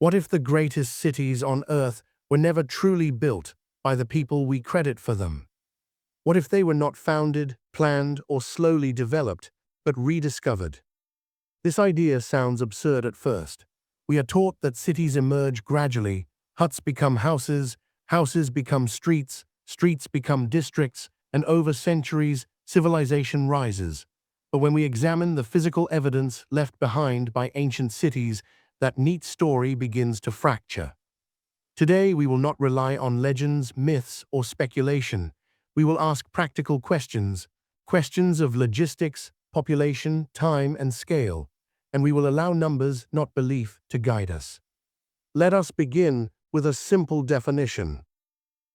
What if the greatest cities on Earth were never truly built by the people we credit for them? What if they were not founded, planned, or slowly developed, but rediscovered? This idea sounds absurd at first. We are taught that cities emerge gradually, huts become houses, houses become streets, streets become districts, and over centuries, civilization rises. But when we examine the physical evidence left behind by ancient cities, that neat story begins to fracture. Today, we will not rely on legends, myths, or speculation. We will ask practical questions, questions of logistics, population, time, and scale, and we will allow numbers, not belief, to guide us. Let us begin with a simple definition.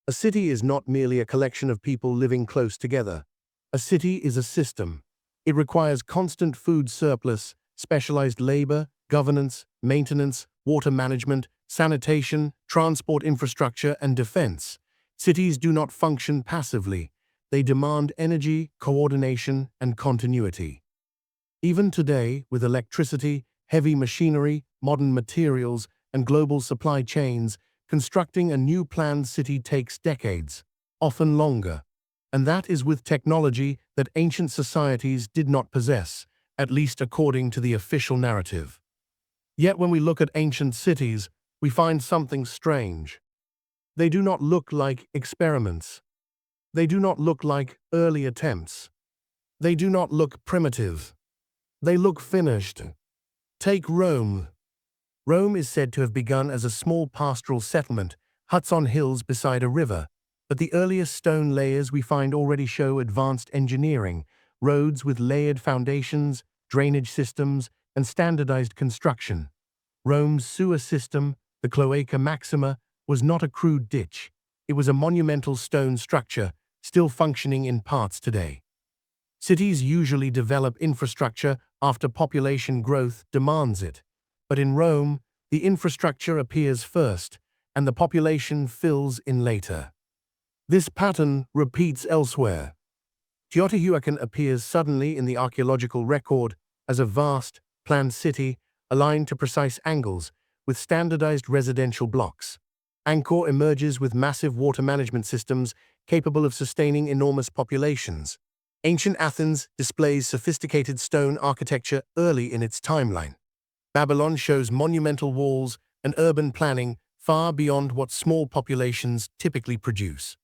A city is not merely a collection of people living close together. A city is a system. It requires constant food surplus, specialized labor, governance, maintenance, water management, sanitation, transport infrastructure, and defense. Cities do not function passively. They demand energy, coordination, and continuity. Even today, with electricity, heavy machinery, modern materials, and global supply chains, constructing a new planned city takes decades, often longer. And that is with technology that ancient societies did not possess, at least according to the official narrative. Yet when we look at ancient cities, we find something strange. They do not look like experiments. They do not look like early attempts. They do not look primitive. They look finished. Take Rome. Rome is said to have begun as a small pastoral settlement, huts on hills beside a river. But the earliest stone layers we find already show advanced engineering, roads with layered foundations, drainage systems, and standardized construction. Rome's sewer system, the Cloaca Maxima, was not a crude ditch. It was a monumental stone structure, still functioning in parts today. Cities usually develop infrastructure after population growth demands it. But in Rome, the infrastructure appears first, and the population fills in later. This pattern repeats elsewhere. Teotihuacan appears suddenly in the archaeological record as a vast, planned city aligned to precise angles with standardized residential blocks. Angkor emerges with massive water management systems capable of sustaining enormous populations. Ancient Athens displays sophisticated stone architecture early in its timeline. Babylon shows monumental walls and urban planning far beyond what small populations typically produce.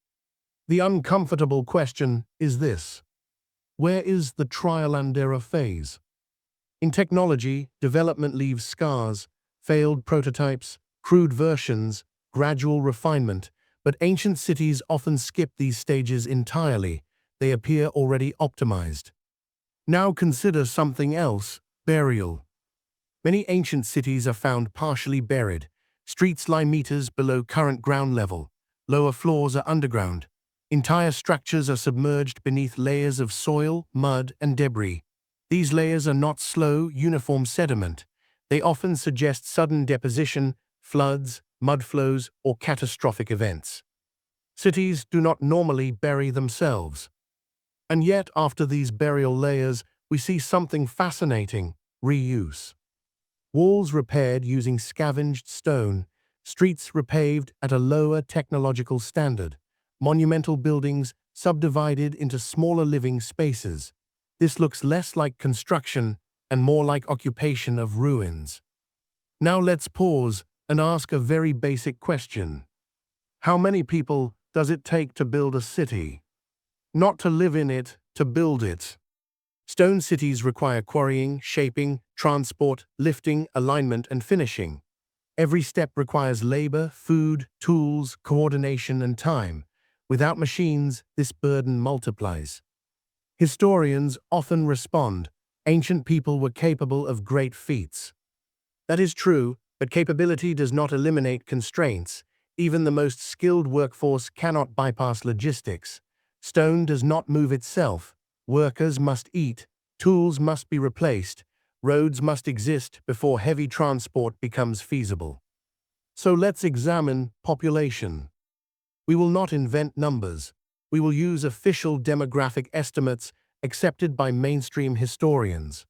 The uncomfortable question is this: where is the trial and error phase? In technology, development leaves scars, failed prototypes, crude versions, gradual refinement, but ancient cities often skip these stages entirely. They appear already optimized. Now consider something else: burial. Many ancient cities are found partially buried. Streets lie meters below current ground level. Lower floors are underground. Entire structures are submerged beneath layers of soil, mud, and debris. These layers are not slow, uniform sediment. They often suggest sudden deposition, floods, mudflows, or catastrophic events. Cities do not normally bury themselves. And yet, after these burial layers, we see something fascinating: reuse. Walls repaired using scavenged stone, streets repaved at a lower technological standard, monumental buildings subdivided into smaller living spaces. This looks less like construction and more like occupation of ruins. Now let's pause and ask a very basic question. How many people does it take to build a city? Not to live in it, to build it. Stone cities require quarrying, shaping, transport, lifting, alignment, and finishing. Every step requires labor, food, tools, coordination, and time. Without machines, this burden multiplies. Historians often respond, ancient people were capable of great feats. That is true, but capability does not eliminate constraints. Even the most skilled workforce cannot bypass logistics. Stone does not move itself. Workers must eat, tools must be replaced, roads must exist before heavy transport becomes feasible. So let's examine population. We will not invent numbers. We will use official demographic estimates accepted by mainstream historians.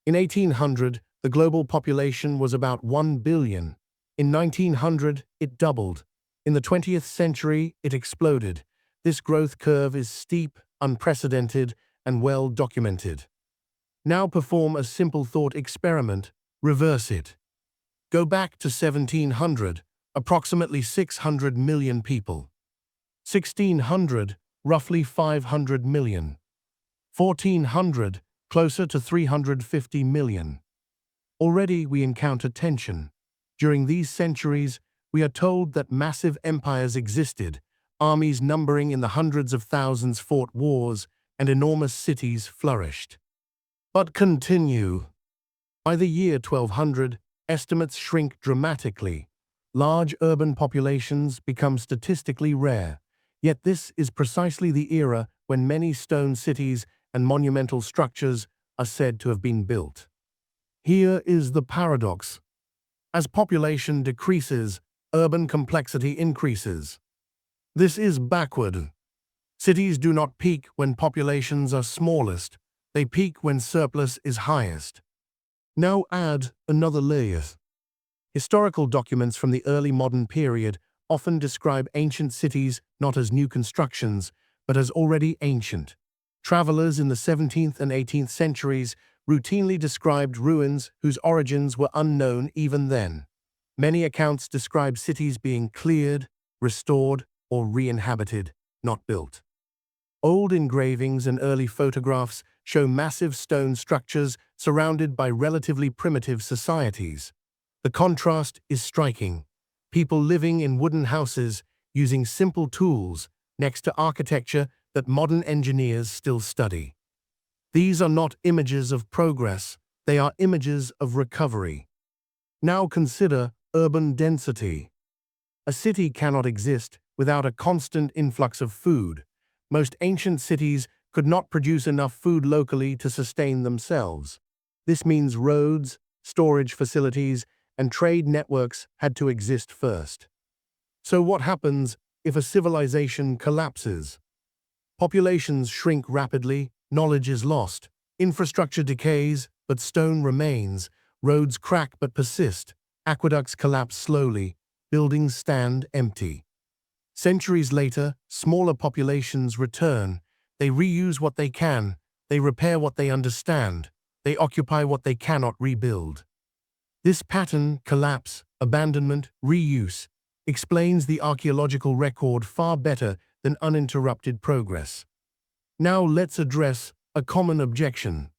In 1800, the global population was about 1 billion. In 1900, it doubled. In the 20th century, it exploded. This growth curve is steep, unprecedented, and well documented. Now perform a simple thought experiment. Reverse it. Go back to 1700, approximately 600 million people. 1600, roughly 500 million. 1400, closer to 350 million. Already we encounter tension. During these centuries, we are told that massive empires existed, armies numbering in the hundreds of thousands fought wars, and enormous cities flourished. But continue. By the year 1200, estimates shrink dramatically. Large urban populations become statistically rare. Yet this is precisely the era when many stone cities and monumental structures are said to have been built. Here is the paradox. As population decreases, urban complexity increases. This is backward. Cities do not peak when populations are smallest. They peak when surplus is highest. Now add another layer. Historical documents from the early modern period often describe ancient cities not as new constructions, but as already ancient. Travelers in the 17th and 18th centuries routinely described ruins whose origins were unknown even then. Many accounts describe cities being cleared, restored, or re-inhabited, not built. Old engravings and early photographs show massive stone structures surrounded by relatively primitive societies. The contrast is striking. People living in wooden houses, using simple tools, next to architecture that modern engineers still study. These are not images of progress, they are images of recovery. Now consider urban density. A city cannot exist without a constant influx of food. Most ancient cities could not produce enough food locally to sustain themselves. This means roads, storage facilities, and trade networks had to exist first. So what happens if a civilization collapses? Populations shrink rapidly, knowledge is lost, infrastructure decays, but stone remains, roads crack but persist, aqueducts collapse slowly, buildings stand empty. Centuries later, smaller populations return. They reuse what they can, they repair what they understand, they occupy what they cannot rebuild. This pattern, collapse, abandonment, reuse, explains the archaeological record far better than uninterrupted progress. Now let's address a common objection.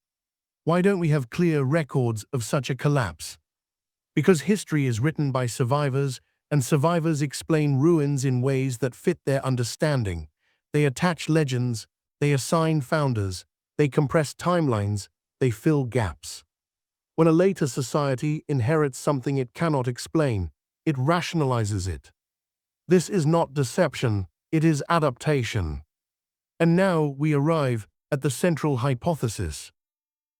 Why don't we have clear records of such a collapse? Because history is written by survivors, and survivors explain ruins in ways that fit their understanding. They attach legends, they assign founders, they compress timelines, they fill gaps. When a later society inherits something it cannot explain, it rationalizes it. This is not deception, it is adaptation. And now we arrive at the central hypothesis.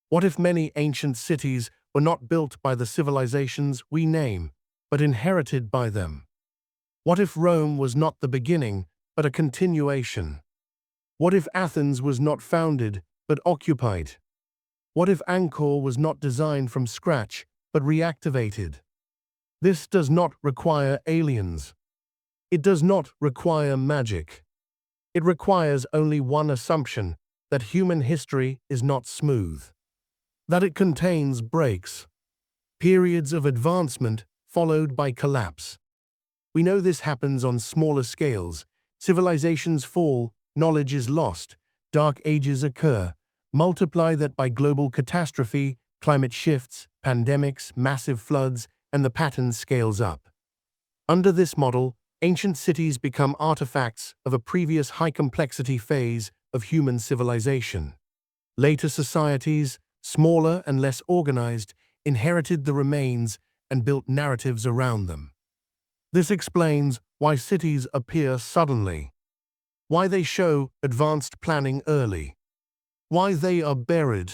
What if many ancient cities were not built by the civilizations we name, but inherited by them? What if Rome was not the beginning, but a continuation? What if Athens was not founded, but occupied? What if Angkor was not designed from scratch, but reactivated? This does not require aliens. It does not require magic. It requires only one assumption, that human history is not smooth. That it contains breaks, periods of advancement followed by collapse. We know this happens on smaller scales. Civilizations fall, knowledge is lost, dark ages occur. Multiply that by global catastrophe, climate shifts, pandemics, massive floods, and the pattern scales up. Under this model, ancient cities become artifacts of a previous high-complexity phase of human civilization. Later societies, smaller and less organized, inherited the remains and built narratives around them. This explains why cities appear suddenly, why they show advanced planning early, why they are buried,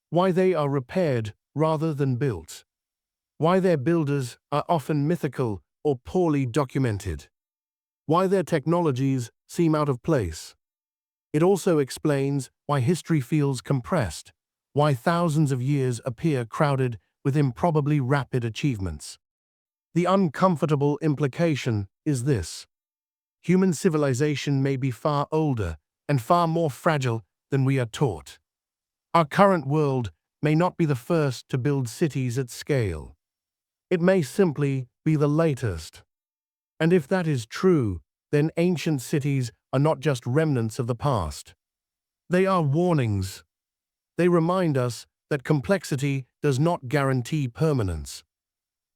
why they are repaired rather than built, why their builders are often mythical or poorly documented, why their technologies seem out of place. It also explains why history feels compressed, why thousands of years appear crowded with improbably rapid achievements. The uncomfortable implication is this: human civilization may be far older and far more fragile than we are taught. Our current world may not be the first to build cities at scale. It may simply be the latest. And if that is true, then ancient cities are not just remnants of the past. They are warnings. They remind us that complexity does not guarantee permanence,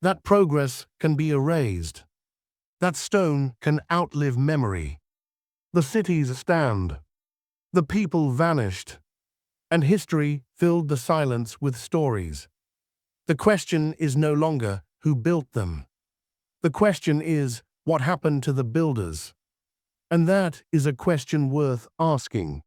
that progress can be erased, that stone can outlive memory. The cities stand, the people vanished, and history filled the silence with stories. The question is no longer who built them. The question is what happened to the builders. And that is a question worth asking.